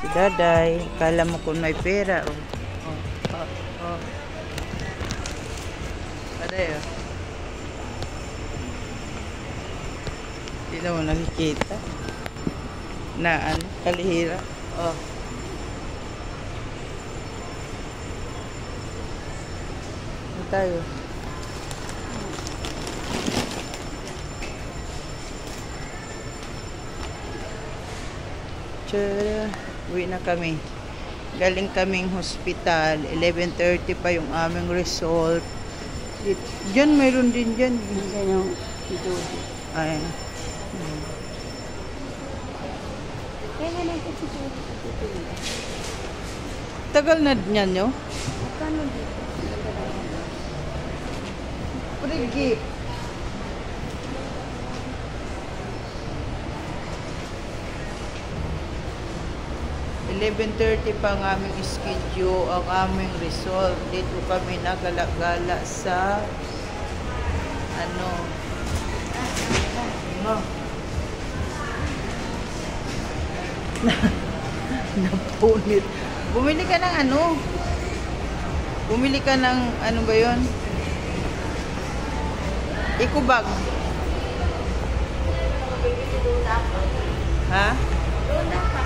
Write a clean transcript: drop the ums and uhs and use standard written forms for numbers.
Si Daday, kala mo kung may pera. Oh. Oh. Daday, oh. Hindi na mo nakikita. Naan, kalihira. Oh. Ano tayo? Uwi na kami. Galing kaming hospital. 11:30 pa yung aming result. Diyan, mayroon din dyan. Diyan yung ito. Ay. Kaya nga lang kasi ito. Tagal na niyan nyo? Magkano dito? Prigip. $11:30 pa ang aming schedule, ang aming result. Dito kami nagala-gala sa ano napunit. Bumili ka ng ano? Bumili ka ng ano ba yun? Eco bag. Ha? Doon na pa.